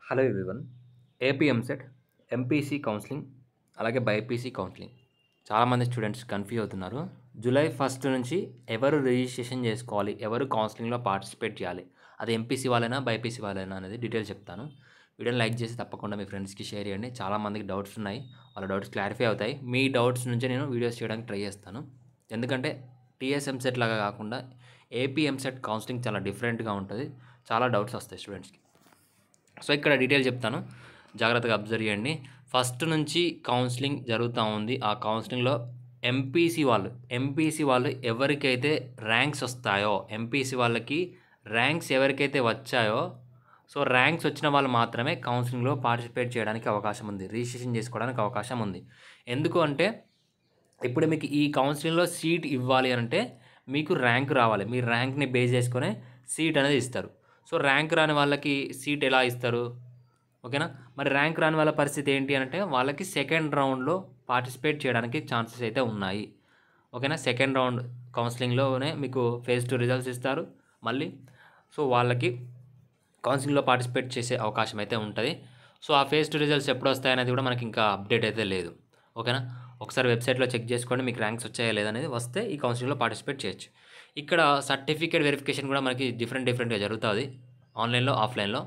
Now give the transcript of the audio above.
Hello everyone. AP EAMCET, MPC counselling, అలాగే BiPC counselling. చాలామంది students confuse అవుతున్నారు. July 1 నుంచి ఎవరు రిజిస్ట్రేషన్ చేసుకోవాలి, ఎవరు కౌన్సిలింగ్లో పార్టిసిపేట్ చేయాలి, అది ఎంపీసీ వాళ్ళైనా బైపీసీ వాళ్ళైనా అనేది డీటెయిల్స్ చెప్తాను. వీడియోని లైక్ చేసి తప్పకుండా మీ ఫ్రెండ్స్కి షేర్ చేయండి. చాలామందికి డౌట్స్ ఉన్నాయి, వాళ్ళ డౌట్స్ క్లారిఫై అవుతాయి. మీ డౌట్స్ నుంచే నేను వీడియోస్ చేయడానికి ట్రై చేస్తాను. ఎందుకంటే టీఎస్ ఎంసెట్ లాగా కాకుండా ఏపీ ఎంసెట్ కౌన్సిలింగ్ చాలా డిఫరెంట్గా ఉంటుంది. చాలా డౌట్స్ వస్తాయి స్టూడెంట్స్కి. సో ఇక్కడ డీటెయిల్ చెప్తాను, జాగ్రత్తగా అబ్జర్వ్ చేయండి. ఫస్ట్ నుంచి కౌన్సిలింగ్ జరుగుతూ ఉంది. ఆ కౌన్సిలింగ్లో ఎంపీసీ వాళ్ళు ఎవరికైతే ర్యాంక్స్ వస్తాయో, ఎంపీసీ వాళ్ళకి ర్యాంక్స్ ఎవరికైతే వచ్చాయో, సో ర్యాంక్స్ వచ్చిన వాళ్ళు మాత్రమే కౌన్సిలింగ్లో పార్టిసిపేట్ చేయడానికి అవకాశం ఉంది, రిజిస్ట్రేషన్ చేసుకోవడానికి అవకాశం ఉంది. ఎందుకు అంటే ఇప్పుడు మీకు ఈ కౌన్సిలింగ్లో సీట్ ఇవ్వాలి అంటే మీకు ర్యాంక్ రావాలి. మీ ర్యాంక్ని బేస్ చేసుకొని సీట్ అనేది ఇస్తారు. సో ర్యాంక్ రాని వాళ్ళకి సీట్ ఎలా ఇస్తారు? ఓకేనా. మరి ర్యాంక్ రాని వాళ్ళ పరిస్థితి ఏంటి అంటే వాళ్ళకి సెకండ్ రౌండ్లో పార్టిసిపేట్ చేయడానికి ఛాన్సెస్ అయితే ఉన్నాయి. ఓకేనా. సెకండ్ రౌండ్ కౌన్సిలింగ్లోనే మీకు ఫేజ్ 2 రిజల్ట్స్ ఇస్తారు మళ్ళీ. సో వాళ్ళకి కౌన్సిలింగ్లో పార్టిసిపేట్ చేసే అవకాశం అయితే ఉంటుంది. సో ఆ ఫేజ్ 2 రిజల్ట్స్ ఎప్పుడు వస్తాయనేది కూడా మనకి ఇంకా అప్డేట్ అయితే లేదు. ఓకేనా. ఒకసారి వెబ్సైట్లో చెక్ చేసుకోండి, మీకు ర్యాంక్స్ వచ్చాయా లేదనేది. వస్తే ఈ కౌన్సిలింగ్లో పార్టిసిపేట్ చేయొచ్చు. ఇక్కడ సర్టిఫికేట్ వెరిఫికేషన్ కూడా మనకి డిఫరెంట్గా జరుగుతుంది, ఆన్లైన్లో ఆఫ్లైన్లో.